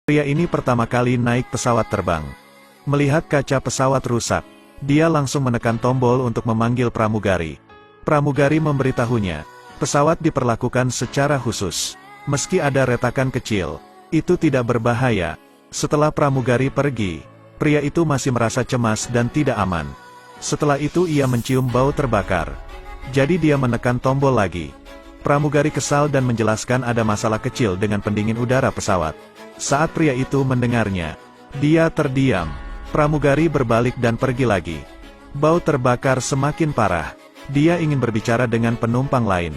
Pria ini pertama kali naik pesawat terbang. Melihat kaca pesawat rusak, dia langsung menekan tombol untuk memanggil pramugari. Pramugari memberitahunya, pesawat diperlakukan secara khusus. Meski ada retakan kecil, itu tidak berbahaya. Setelah pramugari pergi, pria itu masih merasa cemas dan tidak aman. Setelah itu ia mencium bau terbakar. Jadi dia menekan tombol lagi. Pramugari kesal dan menjelaskan ada masalah kecil dengan pendingin udara pesawat. Saat pria itu mendengarnya, dia terdiam. Pramugari berbalik dan pergi lagi. Bau terbakar semakin parah. Dia ingin berbicara dengan penumpang lain.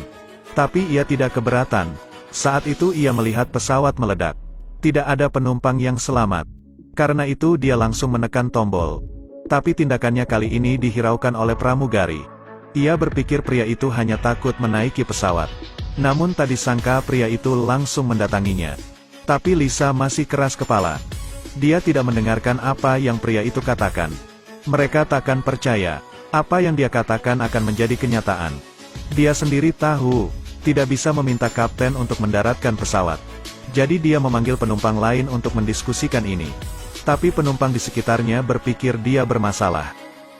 Tapi ia tidak keberatan. Saat itu ia melihat pesawat meledak. Tidak ada penumpang yang selamat. Karena itu dia langsung menekan tombol. Tapi tindakannya kali ini dihiraukan oleh pramugari. Ia berpikir pria itu hanya takut menaiki pesawat. Namun tak disangka pria itu langsung mendatanginya. Tapi Lisa masih keras kepala. Dia tidak mendengarkan apa yang pria itu katakan. Mereka takkan percaya. Apa yang dia katakan akan menjadi kenyataan. Dia sendiri tahu, tidak bisa meminta kapten untuk mendaratkan pesawat. Jadi dia memanggil penumpang lain untuk mendiskusikan ini. Tapi penumpang di sekitarnya berpikir dia bermasalah.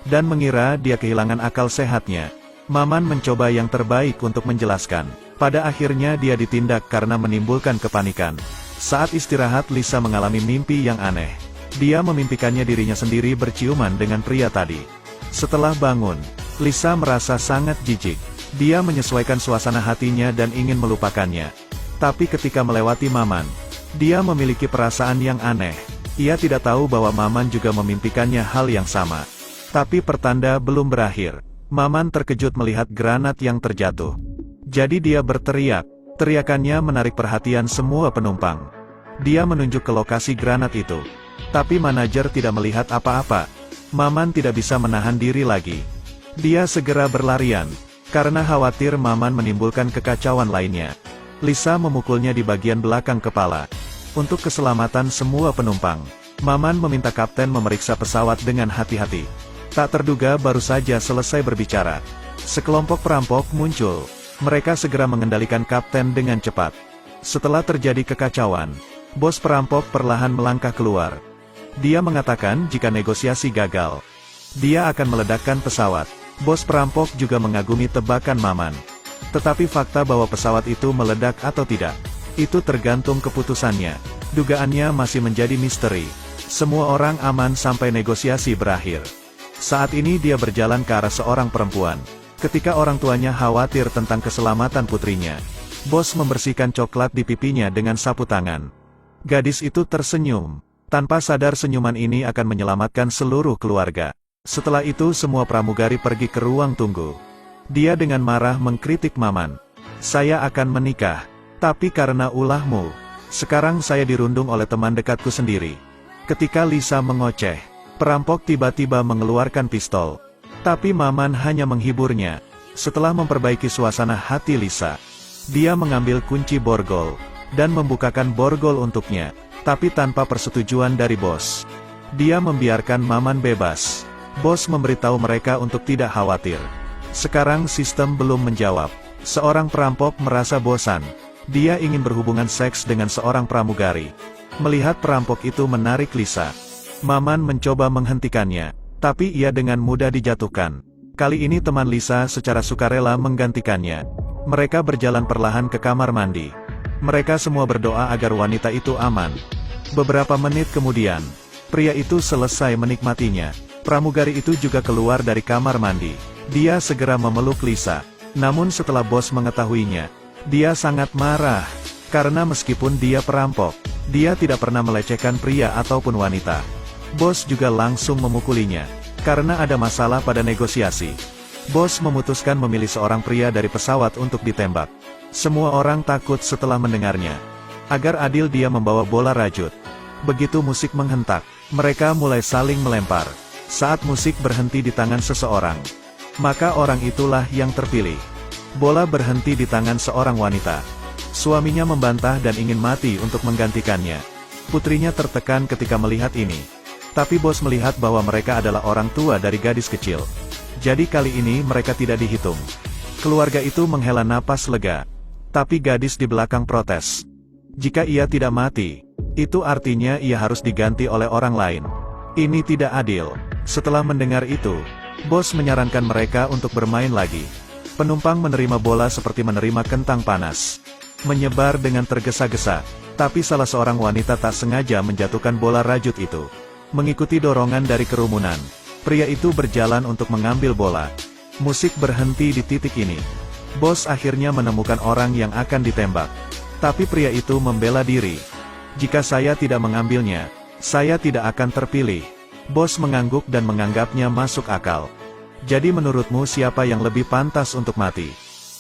Dan mengira dia kehilangan akal sehatnya. Maman mencoba yang terbaik untuk menjelaskan. Pada akhirnya dia ditindak karena menimbulkan kepanikan. Saat istirahat Lisa mengalami mimpi yang aneh. Dia memimpikannya dirinya sendiri berciuman dengan pria tadi. Setelah bangun, Lisa merasa sangat jijik. Dia menyesuaikan suasana hatinya dan ingin melupakannya. Tapi ketika melewati Maman, dia memiliki perasaan yang aneh. Ia tidak tahu bahwa Maman juga memimpikannya hal yang sama. Tapi pertanda belum berakhir. Maman terkejut melihat granat yang terjatuh. Jadi dia berteriak. Teriakannya menarik perhatian semua penumpang. Dia menunjuk ke lokasi granat itu. Tapi manajer tidak melihat apa-apa. Maman tidak bisa menahan diri lagi. Dia segera berlarian. Karena khawatir Maman menimbulkan kekacauan lainnya. Lisa memukulnya di bagian belakang kepala. Untuk keselamatan semua penumpang, Maman meminta kapten memeriksa pesawat dengan hati-hati. Tak terduga baru saja selesai berbicara, sekelompok perampok muncul. Mereka segera mengendalikan kapten dengan cepat. Setelah terjadi kekacauan, bos perampok perlahan melangkah keluar. Dia mengatakan jika negosiasi gagal, dia akan meledakkan pesawat. Bos perampok juga mengagumi tebakan Maman. Tetapi fakta bahwa pesawat itu meledak atau tidak, itu tergantung keputusannya. Dugaannya masih menjadi misteri. Semua orang aman sampai negosiasi berakhir. Saat ini dia berjalan ke arah seorang perempuan. Ketika orang tuanya khawatir tentang keselamatan putrinya, bos membersihkan coklat di pipinya dengan sapu tangan. Gadis itu tersenyum. Tanpa sadar senyuman ini akan menyelamatkan seluruh keluarga. Setelah itu semua pramugari pergi ke ruang tunggu. Dia dengan marah mengkritik Maman. Saya akan menikah. Tapi karena ulahmu, sekarang saya dirundung oleh teman dekatku sendiri. Ketika Lisa mengoceh, perampok tiba-tiba mengeluarkan pistol. Tapi Maman hanya menghiburnya. Setelah memperbaiki suasana hati Lisa, dia mengambil kunci borgol, dan membukakan borgol untuknya, tapi tanpa persetujuan dari bos. Dia membiarkan Maman bebas. Bos memberitahu mereka untuk tidak khawatir. Sekarang sistem belum menjawab. Seorang perampok merasa bosan. Dia ingin berhubungan seks dengan seorang pramugari. Melihat perampok itu menarik Lisa, Maman mencoba menghentikannya. Tapi ia dengan mudah dijatuhkan. Kali ini teman Lisa secara sukarela menggantikannya. Mereka berjalan perlahan ke kamar mandi. Mereka semua berdoa agar wanita itu aman. Beberapa menit kemudian, pria itu selesai menikmatinya. Pramugari itu juga keluar dari kamar mandi. Dia segera memeluk Lisa. Namun setelah bos mengetahuinya, dia sangat marah. Karena meskipun dia perampok, dia tidak pernah melecehkan pria ataupun wanita. Bos juga langsung memukulinya. Karena ada masalah pada negosiasi, bos memutuskan memilih seorang pria dari pesawat untuk ditembak. Semua orang takut setelah mendengarnya. Agar adil dia membawa bola rajut. Begitu musik menghentak, mereka mulai saling melempar. Saat musik berhenti di tangan seseorang, maka orang itulah yang terpilih. Bola berhenti di tangan seorang wanita. Suaminya membantah dan ingin mati untuk menggantikannya. Putrinya tertekan ketika melihat ini. Tapi bos melihat bahwa mereka adalah orang tua dari gadis kecil. Jadi kali ini mereka tidak dihitung. Keluarga itu menghela napas lega. Tapi gadis di belakang protes. Jika ia tidak mati, Itu artinya ia harus diganti oleh orang lain. Ini tidak adil. Setelah mendengar itu, bos menyarankan mereka untuk bermain lagi. Penumpang menerima bola seperti menerima kentang panas. Menyebar dengan tergesa-gesa, tapi salah seorang wanita tak sengaja menjatuhkan bola rajut itu. Mengikuti dorongan dari kerumunan, pria itu berjalan untuk mengambil bola. Musik berhenti di titik ini. Bos akhirnya menemukan orang yang akan ditembak. Tapi pria itu membela diri. Jika saya tidak mengambilnya, saya tidak akan terpilih. Bos mengangguk dan menganggapnya masuk akal. Jadi menurutmu siapa yang lebih pantas untuk mati?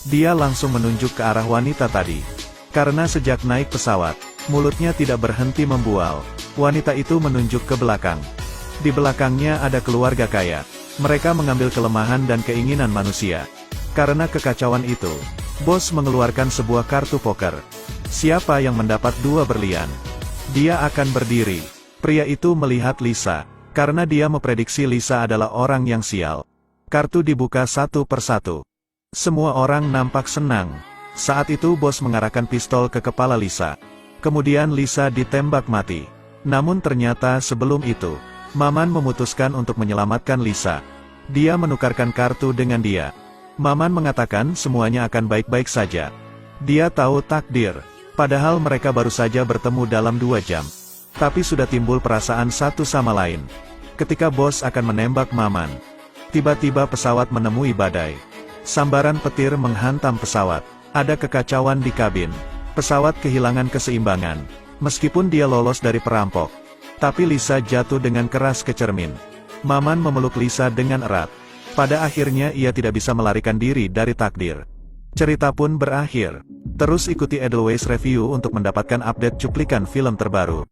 Dia langsung menunjuk ke arah wanita tadi. Karena sejak naik pesawat, mulutnya tidak berhenti membual. Wanita itu menunjuk ke belakang. Di belakangnya ada keluarga kaya. Mereka mengambil kelemahan dan keinginan manusia. Karena kekacauan itu, bos mengeluarkan sebuah kartu poker. Siapa yang mendapat 2 berlian? Dia akan berdiri. Pria itu melihat Lisa. Karena dia memprediksi Lisa adalah orang yang sial. Kartu dibuka satu persatu. Semua orang nampak senang. Saat itu bos mengarahkan pistol ke kepala Lisa. Kemudian Lisa ditembak mati. Namun ternyata sebelum itu, Maman memutuskan untuk menyelamatkan Lisa. Dia menukarkan kartu dengan dia. Maman mengatakan semuanya akan baik-baik saja. Dia tahu takdir. Padahal mereka baru saja bertemu dalam 2 jam. Tapi sudah timbul perasaan satu sama lain. Ketika bos akan menembak Maman, tiba-tiba pesawat menemui badai. Sambaran petir menghantam pesawat. Ada kekacauan di kabin. Pesawat kehilangan keseimbangan. Meskipun dia lolos dari perampok, tapi Lisa jatuh dengan keras ke cermin. Maman memeluk Lisa dengan erat. Pada akhirnya ia tidak bisa melarikan diri dari takdir. Cerita pun berakhir. Terus ikuti Edelweiss Review untuk mendapatkan update cuplikan film terbaru.